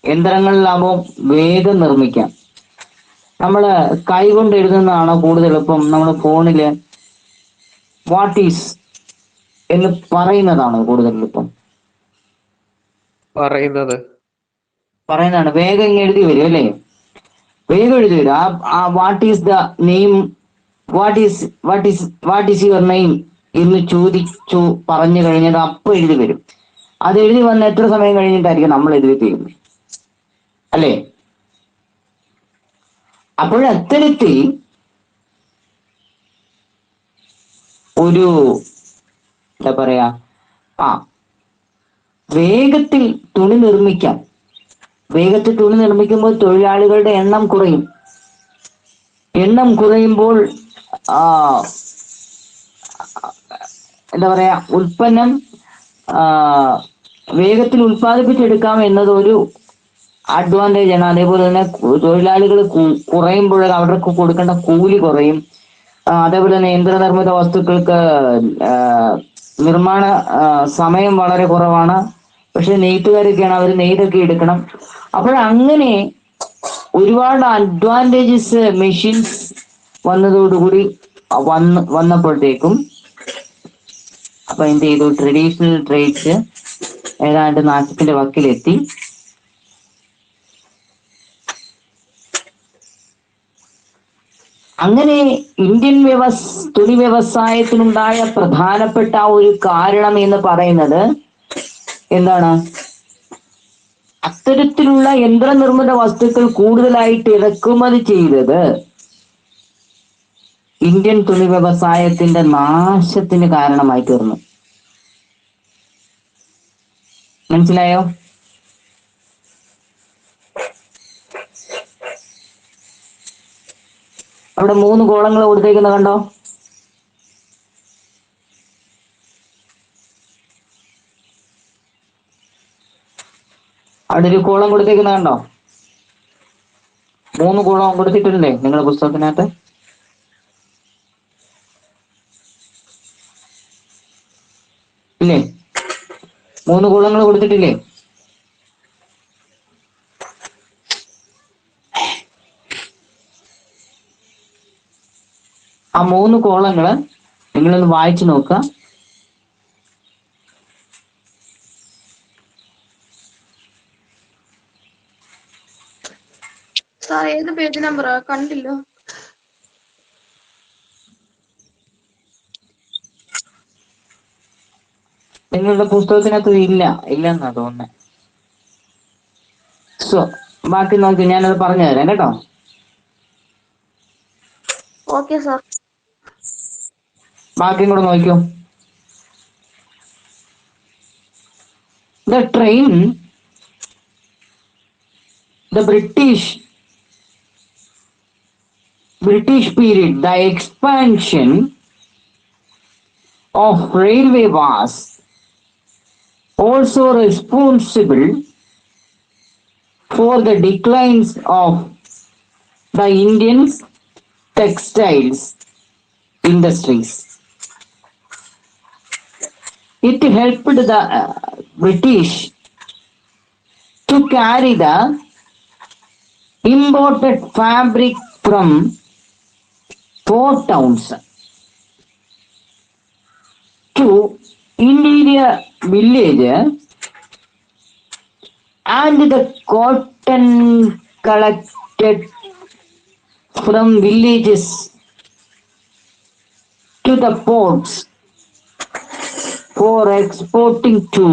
യന്ത്രങ്ങളിലാകുമ്പോൾ വേഗം നിർമ്മിക്കാം. നമ്മൾ കൈകൊണ്ട് എഴുതുന്നതാണോ കൂടുതൽ എളുപ്പം? നമ്മൾ ഫോണില് വാട്ട് ഈസ് എന്ന് പറയുന്നതാണോ കൂടുതൽ എളുപ്പം? പറയുന്നതാണ്. വേഗം ഇങ്ങ് എഴുതി വരും അല്ലേ? വേഗം എഴുതി വരും. ആ what is the name, what is your name എന്ന് ചോദിച്ചു പറഞ്ഞു കഴിഞ്ഞത് അപ്പം എഴുതി വരും. അത് എഴുതി വന്ന് എത്ര സമയം കഴിഞ്ഞിട്ടായിരിക്കും നമ്മൾ എഴുതി തീരുന്നത് അല്ലേ? അപ്പോഴത്തരത്തിൽ ഒരു എന്താ പറയാ, വേഗത്തിൽ തുണി നിർമ്മിക്കാം. വേഗത്തിൽ തുണി നിർമ്മിക്കുമ്പോൾ തൊഴിലാളികളുടെ എണ്ണം കുറയും. എണ്ണം കുറയുമ്പോൾ എന്താ പറയാ, ഉൽപ്പന്നം വേഗത്തിൽ ഉൽപ്പാദിപ്പിച്ചെടുക്കാം എന്നത് ഒരു അഡ്വാൻറ്റേജ് ആണ്. അതേപോലെ തന്നെ തൊഴിലാളികൾ കുറയുമ്പോൾ അവർക്ക് കൊടുക്കേണ്ട കൂലി കുറയും. അതേപോലെ തന്നെ യന്ത്രനിർമ്മിത വസ്തുക്കൾക്ക് നിർമ്മാണ സമയം വളരെ കുറവാണ്. പക്ഷെ നെയ്ത്തുകാരൊക്കെയാണ്, അവർ നെയ്തൊക്കെ എടുക്കണം. അപ്പോഴങ്ങനെ ഒരുപാട് അഡ്വാൻറ്റേജസ് മെഷീൻസ് വന്നതോടുകൂടി വന്നപ്പോഴത്തേക്കും അപ്പൊ എന്ത് ചെയ്തു? ട്രഡീഷണൽ ട്രേഡ്സ് ഏതാണ്ട് നാശത്തിന്റെ വക്കിലെത്തി. അങ്ങനെ ഇന്ത്യൻ തുണി വ്യവസായത്തിനുണ്ടായ പ്രധാനപ്പെട്ട ഒരു കാരണം എന്ന് പറയുന്നത് എന്താണ്? അത്തരത്തിലുള്ള യന്ത്രനിർമ്മിത വസ്തുക്കൾ കൂടുതലായിട്ട് ഇറക്കുമതി ചെയ്തത് ഇന്ത്യൻ തുണി വ്യവസായത്തിന്റെ നാശത്തിന് കാരണമായി തീർന്നു. മനസ്സിലായോ? അവിടെ 3 കോളങ്ങൾ കൊടുത്തേക്കുന്ന കണ്ടോ? അവിടെ ഒരു കോളം കൊടുത്തേക്കുന്ന കണ്ടോ? 3 കോളം കൊടുത്തിട്ടില്ലേ നിങ്ങളുടെ പുസ്തകത്തിനകത്ത്? ഇല്ലേ? 3 കോളങ്ങൾ കൊടുത്തിട്ടില്ലേ? ആ 3 കോളങ്ങള് നിങ്ങളൊന്ന് വായിച്ചു നോക്കുക. സാർ ഏത് പേജ് നമ്പറാ? കണ്ടില്ല. നിങ്ങളുടെ പുസ്തകത്തിനകത്ത് ഇല്ലെന്നാ തോന്നുന്നത്. ബാക്കി നോക്കി ഞാനത് പറഞ്ഞു തരാം കേട്ടോ. Okay sir. ബാക്കിയും കൂടെ നോക്കൂ. The British period, the expansion of railway was also responsible for the declines of the Indian textiles industries. It helped the British to carry the imported fabric from port towns to interior villages, and the cotton collected from villages to the ports for exporting to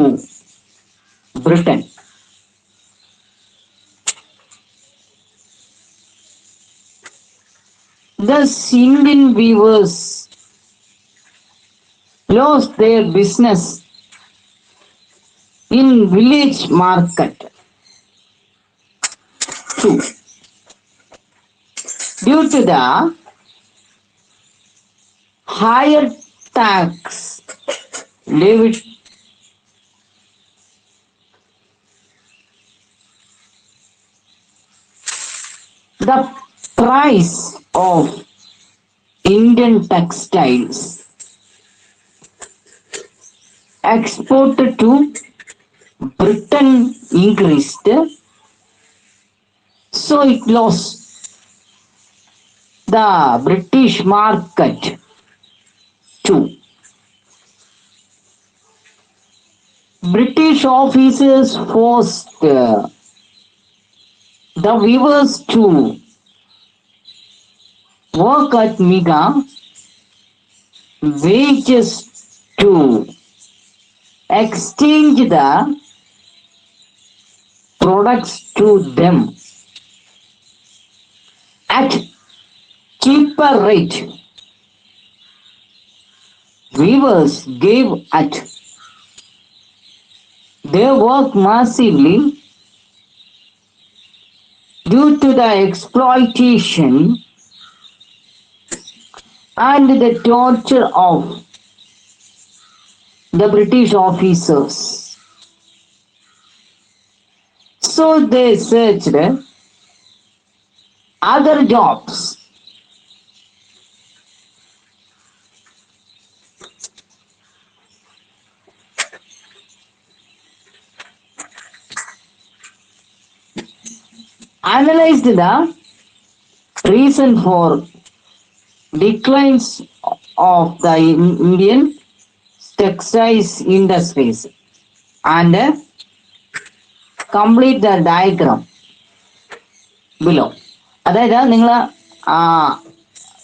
Britain. Thus, Indian weavers lost their business in village market too, due to the higher tax levied the price of Indian textiles exported to Britain increased, so it lost the British market too. British officers forced the weavers to work at meager wages to exchange the products to them at cheaper rate. Weavers gave at their work massively due to the exploitation and the torture of the British officers. So they searched other jobs. Analyzed the reason for declines of the Indian textiles industries and complete the diagram below. അതായത് നിങ്ങൾ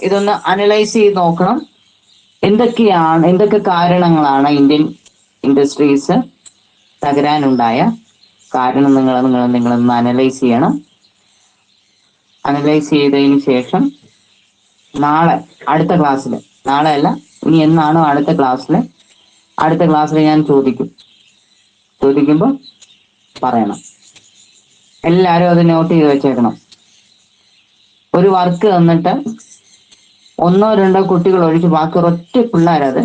ഇതൊന്ന് analyse ചെയ്ത് നോക്കണം. എന്തൊക്കെ കാരണങ്ങളാണ് Indian industries തകരാനുണ്ടായ കാരണം നിങ്ങളൊന്ന് analyse ചെയ്യണം. അനലൈസ് ചെയ്തതിന് ശേഷം നാളെ അടുത്ത ക്ലാസ്സിൽ, നാളെ അല്ല ഇനി എന്നാണോ അടുത്ത ക്ലാസ്സിൽ ഞാൻ ചോദിക്കുമ്പോൾ പറയണം. എല്ലാവരും അത് നോട്ട് ചെയ്ത് വെച്ചേക്കണം. ഒരു വർക്ക് തന്നിട്ട് 1 or 2 കുട്ടികൾ ഒഴിച്ച് ബാക്കി ഒരൊറ്റ പിള്ളേരത്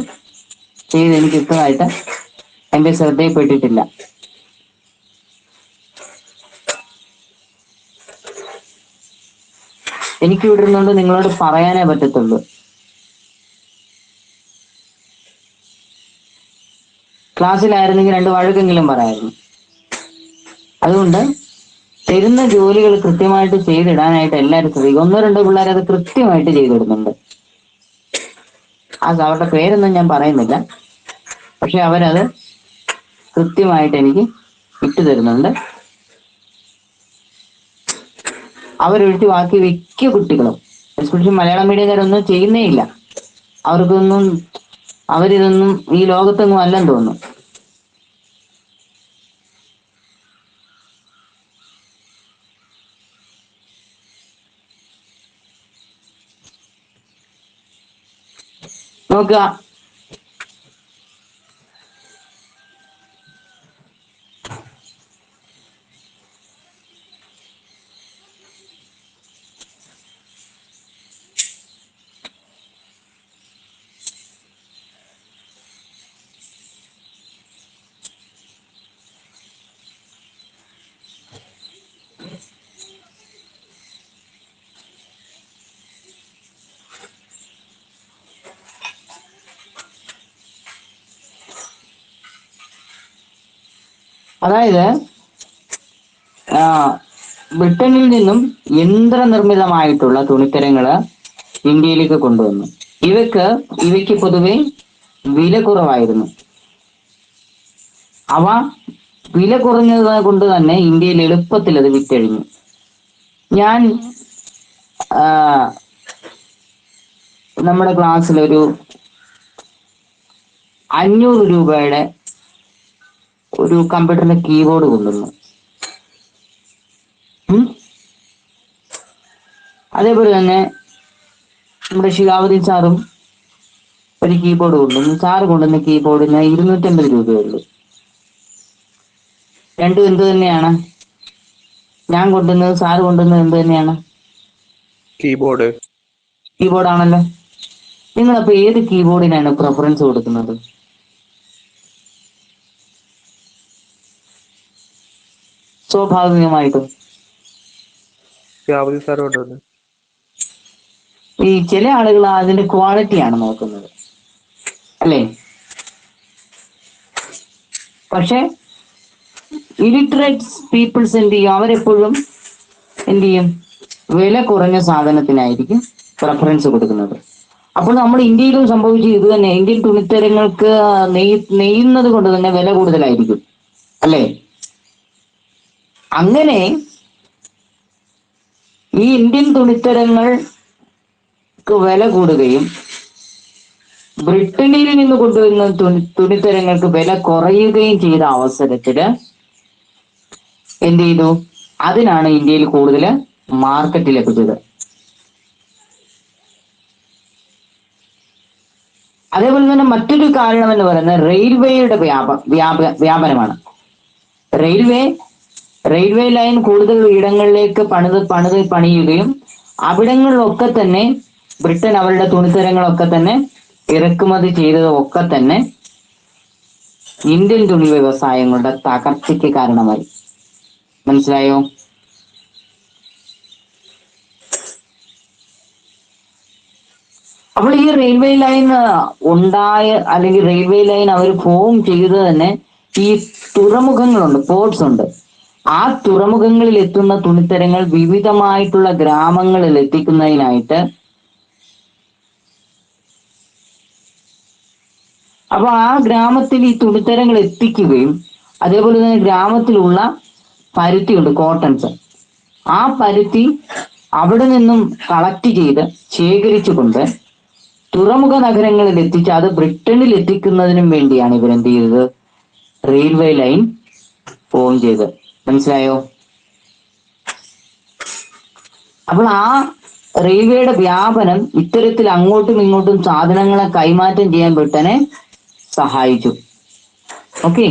ചെയ്ത് എനിക്ക് ഇട്ടതായിട്ട് എന്റെ ശ്രദ്ധയിൽപ്പെട്ടിട്ടില്ല. എനിക്ക് ഇവിടെ ഇരുന്നുകൊണ്ട് നിങ്ങളോട് പറയാനേ പറ്റത്തുള്ളൂ. ക്ലാസ്സിലായിരുന്നെങ്കിൽ 2 വഴക്കെങ്കിലും പറയായിരുന്നു. അതുകൊണ്ട് തരുന്ന ജോലികൾ കൃത്യമായിട്ട് ചെയ്തിടാനായിട്ട് എല്ലാവരും ശ്രദ്ധിക്കും. 1 or 2 പിള്ളേർ അത് കൃത്യമായിട്ട് ചെയ്തിടുന്നുണ്ട്. അവരുടെ പേരൊന്നും ഞാൻ പറയുന്നില്ല, പക്ഷെ അവരത് കൃത്യമായിട്ട് എനിക്ക് ഇട്ടു തരുന്നുണ്ട്. അവരൊഴിച്ച് ബാക്കി മിക്ക കുട്ടികളും, എസ്പെഷ്യലി മലയാളം മീഡിയക്കാരൊന്നും ചെയ്യുന്നേ ഇല്ല. അവരിതൊന്നും ഈ ലോകത്തൊന്നും അല്ലെന്ന് തോന്നുന്നു. നോക്കുക, അതായത് ബ്രിട്ടനിൽ നിന്നും യന്ത്രനിർമ്മിതമായിട്ടുള്ള തുണിത്തരങ്ങള് ഇന്ത്യയിലേക്ക് കൊണ്ടുവന്നു. ഇവയ്ക്ക് പൊതുവെ വില കുറവായിരുന്നു. അവ വില കുറഞ്ഞത് കൊണ്ട് തന്നെ ഇന്ത്യയിൽ എളുപ്പത്തിൽ അത് വിറ്റഴിഞ്ഞു. ഞാൻ നമ്മുടെ ക്ലാസ്സിൽ ഒരു 500 രൂപയുടെ ഒരു കമ്പ്യൂട്ടറിന്റെ കീബോർഡ് കൊണ്ടുവന്നു. അതേപോലെ തന്നെ നമ്മുടെ ശിഹാബുദ്ദീൻ സാറും ഒരു കീബോർഡ് കൊണ്ടുവന്നു. സാറ് കൊണ്ടുവന്ന കീബോർഡിന് 250 രൂപയുള്ളൂ. രണ്ടും എന്ത് തന്നെയാണ്? ഞാൻ കൊണ്ടുവന്നത്, സാറ് കൊണ്ടുവന്നത് എന്ത് തന്നെയാണ്? കീബോർഡാണല്ലോ. നിങ്ങളപ്പോ ഏത് കീബോർഡിനാണ് പ്രിഫറൻസ് കൊടുക്കുന്നത്? സ്വാഭാവികമായിട്ടും ഈ ചില ആളുകൾ അതിന്റെ ക്വാളിറ്റിയാണ് നോക്കുന്നത്, അല്ലേ? പക്ഷെ ഇലിറ്ററേറ്റ് പീപ്പിൾസ് എന്ത് ചെയ്യും? അവരെപ്പോഴും എന്ത് ചെയ്യും? വില കുറഞ്ഞ സാധനത്തിനായിരിക്കും പ്രിഫറൻസ് കൊടുക്കുന്നത്. അപ്പോൾ നമ്മൾ ഇന്ത്യയിലും സംഭവിച്ചു ഇത് തന്നെ. ഇന്ത്യൻ തുണിത്തരങ്ങൾക്ക് നെയ്യുന്നത് കൊണ്ട് തന്നെ വില കൂടുതലായിരിക്കും, അല്ലേ? അങ്ങനെ ഈ ഇന്ത്യൻ തുണിത്തരങ്ങൾക്ക് വില കൂടുകയും ബ്രിട്ടനിൽ നിന്ന് കൊണ്ടുവരുന്ന തുണിത്തരങ്ങൾക്ക് വില കുറയുകയും ചെയ്ത അവസരത്തില് എന്ത് ചെയ്തു? അതിനാണ് ഇന്ത്യയിൽ കൂടുതൽ മാർക്കറ്റ് ലഭിച്ചത്. അതേപോലെ തന്നെ മറ്റൊരു കാരണം എന്ന് പറയുന്നത് റെയിൽവേയുടെ വ്യാപനമാണ്. റെയിൽവേ ലൈൻ കൂടുതൽ ഇടങ്ങളിലേക്ക് പണിയുകയും അവിടങ്ങളിലൊക്കെ തന്നെ ബ്രിട്ടൻ അവരുടെ തുണിത്തരങ്ങളൊക്കെ തന്നെ ഇറക്കുമതി ചെയ്തതൊക്കെ തന്നെ ഇന്ത്യൻ തുണി വ്യവസായങ്ങളുടെ തകർച്ചയ്ക്ക് കാരണമായി. മനസ്സിലായോ? അപ്പോൾ ഈ റെയിൽവേ ലൈൻ അല്ലെങ്കിൽ റെയിൽവേ ലൈൻ അവർ ഫോം ചെയ്ത് തന്നെ ഈ തുറമുഖങ്ങളുണ്ട്, പോർട്സ് ഉണ്ട്. ആ തുറമുഖങ്ങളിൽ എത്തുന്ന തുണിത്തരങ്ങൾ വിവിധമായിട്ടുള്ള ഗ്രാമങ്ങളിൽ എത്തിക്കുന്നതിനായിട്ട് അപ്പൊ ആ ഗ്രാമത്തിൽ ഈ തുണിത്തരങ്ങൾ എത്തിക്കുകയും അതേപോലെ തന്നെ ഗ്രാമത്തിലുള്ള പരുത്തിയുണ്ട്, കോട്ടൺസ്. ആ പരുത്തി അവിടെ നിന്നും കളക്ട് ചെയ്ത് ശേഖരിച്ചുകൊണ്ട് തുറമുഖ നഗരങ്ങളിൽ എത്തിച്ച് അത് ബ്രിട്ടനിൽ എത്തിക്കുന്നതിനും വേണ്ടിയാണ് ഇവരെന്ത് ചെയ്തത്, റെയിൽവേ ലൈൻ ഫോം ചെയ്ത്. മനസ്സിലായോ? അപ്പോൾ ആ റെയിൽവേയുടെ വ്യാപനം ഇത്തരത്തിൽ അങ്ങോട്ടും ഇങ്ങോട്ടും സാധനങ്ങളെ കൈമാറ്റം ചെയ്യാൻ ബ്രിട്ടനെ സഹായിച്ചു. ഓക്കെ.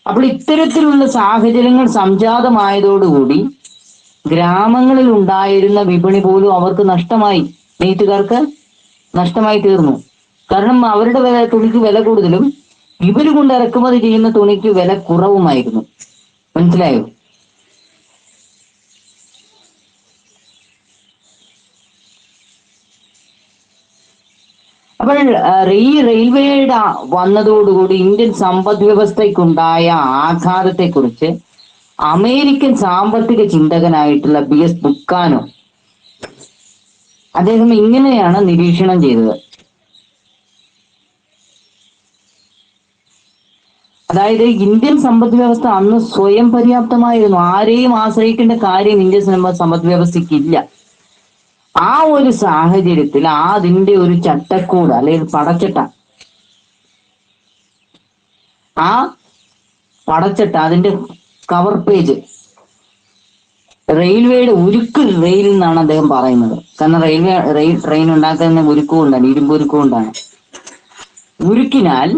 അപ്പോൾ ഇത്തരത്തിലുള്ള സാഹചര്യങ്ങൾ സംജാതമായതോടുകൂടി ഗ്രാമങ്ങളിൽ ഉണ്ടായിരുന്ന വിപണി പോലും അവർക്ക് നഷ്ടമായി, നെയ്ത്തുകാർക്ക് നഷ്ടമായി തീർന്നു. കാരണം അവരുടെ തുണിക്ക് വില കൂടുതലും ഇവർ കൊണ്ട് ഇറക്കുമതി ചെയ്യുന്ന തുണിക്ക് വില കുറവുമായിരുന്നു. മനസ്സിലായോ? അപ്പോൾ ഈ റെയിൽവേയുടെ വന്നതോടുകൂടി ഇന്ത്യൻ സമ്പദ് വ്യവസ്ഥയ്ക്കുണ്ടായ ആഘാതത്തെക്കുറിച്ച് അമേരിക്കൻ സാമ്പത്തിക ചിന്തകനായിട്ടുള്ള BS ബുക്കാനോ അദ്ദേഹം ഇങ്ങനെയാണ് നിരീക്ഷണം ചെയ്തത്. അതായത് ഇന്ത്യൻ സമ്പദ് വ്യവസ്ഥ അന്ന് സ്വയം പര്യാപ്തമായിരുന്നു. ആരെയും ആശ്രയിക്കേണ്ട കാര്യം ഇന്ത്യൻ സമ്പദ് വ്യവസ്ഥയ്ക്ക് ഇല്ല. ആ ഒരു സാഹചര്യത്തിൽ അതിന്റെ ഒരു ചട്ടക്കൂട് അല്ലെങ്കിൽ പടച്ചട്ട, ആ പടച്ചട്ട, അതിന്റെ കവർ പേജ് റെയിൽവേയുടെ ഉരുക്ക് റെയിൽ എന്നാണ് അദ്ദേഹം പറയുന്നത്. കാരണം ട്രെയിൻ ഉണ്ടാക്കുന്ന ഉരുക്ക് കൊണ്ടാണ്, ഇരുമ്പ് ഉരുക്ക് കൊണ്ടാണ്. ഉരുക്കിനാൽ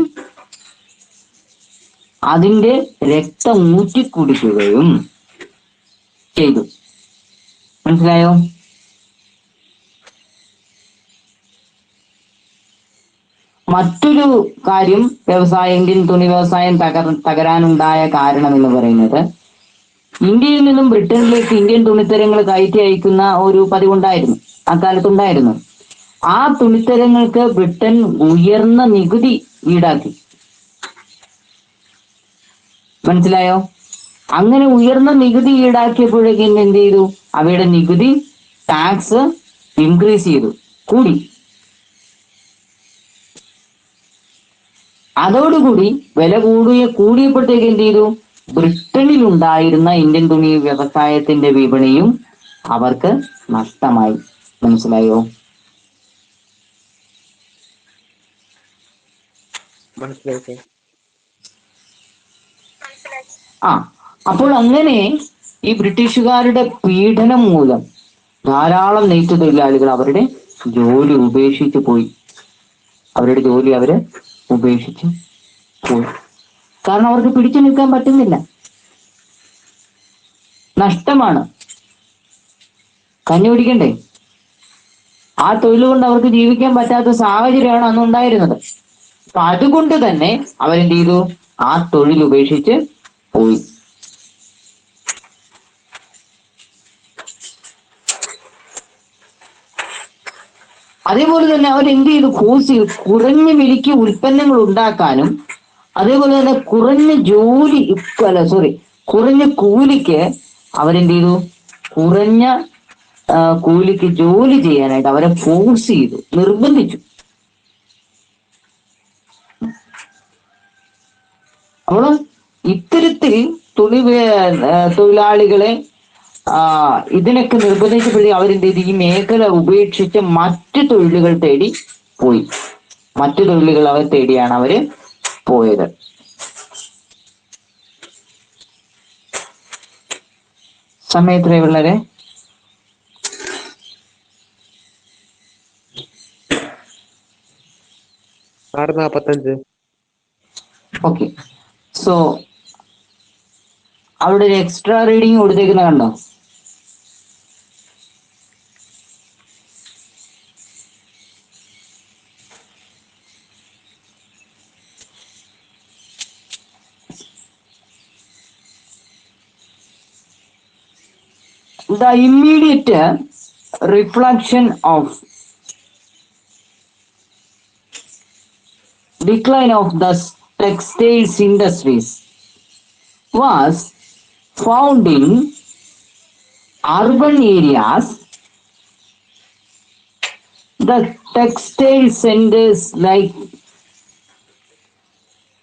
അതിന്റെ രക്തം ഊറ്റിക്കുടിക്കുകയും ചെയ്തു. മനസ്സിലായോ? മറ്റൊരു കാര്യം, ഇന്ത്യൻ തുണി വ്യവസായം തകരാനുണ്ടായ കാരണം എന്ന് പറയുന്നത്, ഇന്ത്യയിൽ നിന്നും ബ്രിട്ടനിലേക്ക് ഇന്ത്യൻ തുണിത്തരങ്ങൾ കയറ്റി അയക്കുന്ന ഒരു പതിവുണ്ടായിരുന്നു, അക്കാലത്തുണ്ടായിരുന്നു. ആ തുണിത്തരങ്ങൾക്ക് ബ്രിട്ടൻ ഉയർന്ന നികുതി ഈടാക്കി. മനസ്സിലായോ? അങ്ങനെ ഉയർന്ന നികുതി ഈടാക്കിയപ്പോഴേക്കും എന്ത് ചെയ്തു, അവയുടെ നികുതി ടാക്സ് ഇൻക്രീസ് ചെയ്തു, കൂടി. അതോടുകൂടി വില കൂടിയപ്പോഴത്തേക്ക് എന്ത് ചെയ്തു, ബ്രിട്ടനിൽ ഉണ്ടായിരുന്ന ഇന്ത്യൻ തുണി വ്യവസായത്തിന്റെ വിപണിയും അവർക്ക് നഷ്ടമായി. മനസ്സിലായോ? മനസ്സിലായി. അപ്പോൾ അങ്ങനെ ഈ ബ്രിട്ടീഷുകാരുടെ പീഡനം മൂലം ധാരാളം നെയ്ത്തു തൊഴിലാളികൾ അവരുടെ ജോലി ഉപേക്ഷിച്ചു പോയി. കാരണം അവർക്ക് പിടിച്ചു നിൽക്കാൻ പറ്റുന്നില്ല, നഷ്ടമാണ്, കഞ്ഞി പിടിക്കണ്ടേ. ആ തൊഴിൽ കൊണ്ട് അവർക്ക് ജീവിക്കാൻ പറ്റാത്ത സാഹചര്യമാണ് അന്നുണ്ടായിരുന്നത്. അപ്പൊ അതുകൊണ്ട് തന്നെ അവരെന്ത് ചെയ്തു, ആ തൊഴിൽ ഉപേക്ഷിച്ച് പോയി. അതേപോലെ തന്നെ അവരെന്ത് ചെയ്തു, കുറഞ്ഞ വിലയ്ക്ക് ഉൽപ്പന്നങ്ങൾ ഉണ്ടാക്കാനും അതേപോലെ തന്നെ കുറഞ്ഞ കൂലിക്ക് അവരെന്ത് ചെയ്തു, കുറഞ്ഞ കൂലിക്ക് ജോലി ചെയ്യാനായിട്ട് അവരെ ഫോഴ്സ് ചെയ്തു, നിർബന്ധിച്ചു. അപ്പോൾ ഇത്തരത്തിൽ തൊഴിലാളികളെ ഇതിനൊക്കെ നിർബന്ധിച്ചപ്പോഴേ അവരെന്ത് ചെയ്തു, ഈ മേഖല ഉപേക്ഷിച്ച് മറ്റു തൊഴിലുകൾ തേടി പോയി. മറ്റു തൊഴിലുകൾ അവർ തേടിയാണ് അവര് പോയത്. സമയത്രേ വളരെ ഓക്കെ. സോ അവിടെ ഒരു എക്സ്ട്രാ റീഡിങ് കൊടുത്തേക്കുന്ന കണ്ടോ? The immediate reflection of decline of the textiles industries was found in urban areas. The textile centers like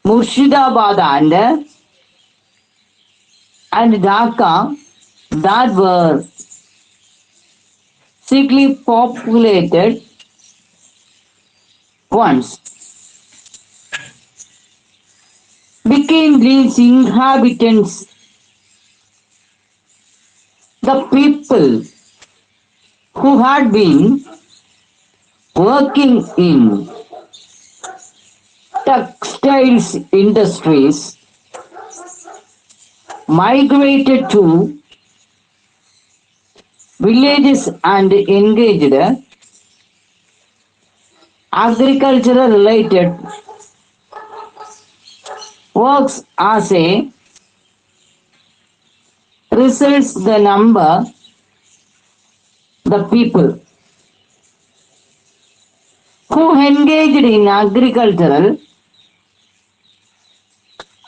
Murshidabad and and Dhaka that were thickly populated once became these inhabitants the people who had been working in textiles industries migrated to villages and engaged agricultural related works as a results the people who engaged in agricultural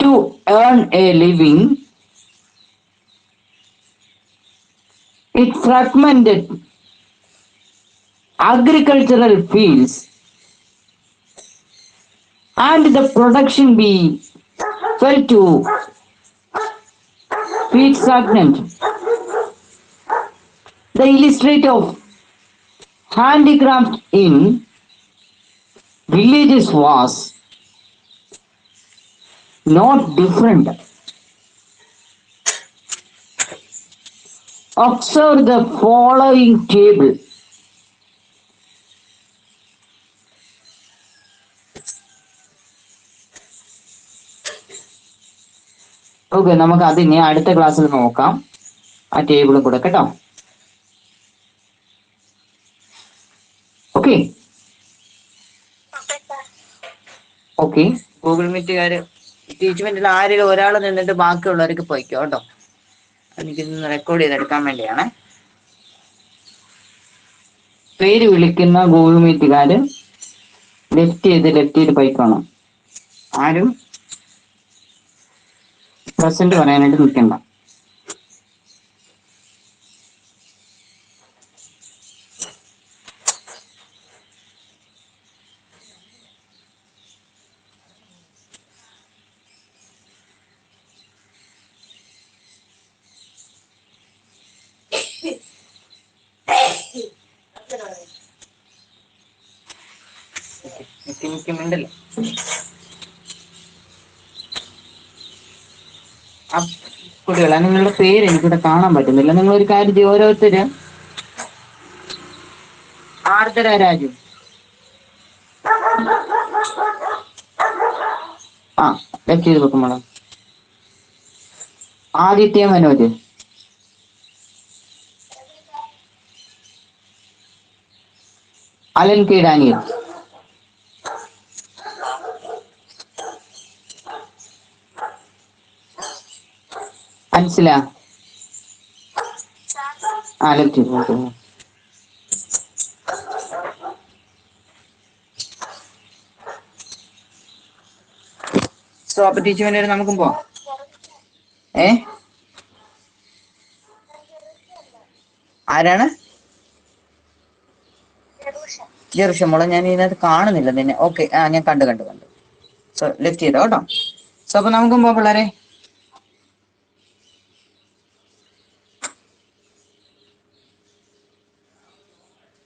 to earn a living. It fragmented agricultural fields and the production be fell to feed stagnant. The illustrate of handicraft in villages was not different. Observe the following table. Okay, നമുക്ക് അതിനെ അടുത്ത ക്ലാസ്സിൽ നോക്കാം. ആ ടേബിളും കൂടെ കേട്ടോ. Okay okay Google മീറ്റുകാര് ടീച്ച്മെന്റിൽ ആരെങ്കിലും ഒരാൾ നിന്നിട്ട് ബാക്കിയുള്ളവർക്ക് പോയിക്കോ കേട്ടോ. എനിക്കിന്ന് റെക്കോർഡ് ചെയ്തെടുക്കാൻ വേണ്ടിയാണ്. പേര് വിളിക്കുന്ന ഗൂഗിൾ മീറ്റുകാര് ലെഫ്റ്റ് ചെയ്ത് പോയിക്കോണം. ആരും പ്രസന്റ് പറയാനായിട്ട് നിൽക്കണ്ട. മിണ്ടല്ലേ. കുട്ടികളെ, നിങ്ങളുടെ പേര് എനിക്കിവിടെ കാണാൻ പറ്റുന്നില്ല. നിങ്ങളൊരു കാര്യം ചെയ്യും, ഓരോരുത്തര് ആർദ്ര രാജു, ലെഫ്റ്റ് ചെയ്ത് വെക്കുമ്പോളോ. Aditya Manoj, Alan K Daniel, Ansila, left ചെയ്ത് നോക്കുന്നു. അപ്പൊ ടീച്ചർ നമുക്കും പോവാം. ആരാണ്? ജെറുഷ മോളെ, ഞാൻ ഇതിനകത്ത് കാണുന്നില്ല നിന്നെ. ഓക്കെ, ഞാൻ കണ്ടു. സോ ലെഫ്റ്റ് ചെയ്തോ കേട്ടോ. സോ അപ്പൊ നമുക്കും പോവാം പിള്ളേരെ.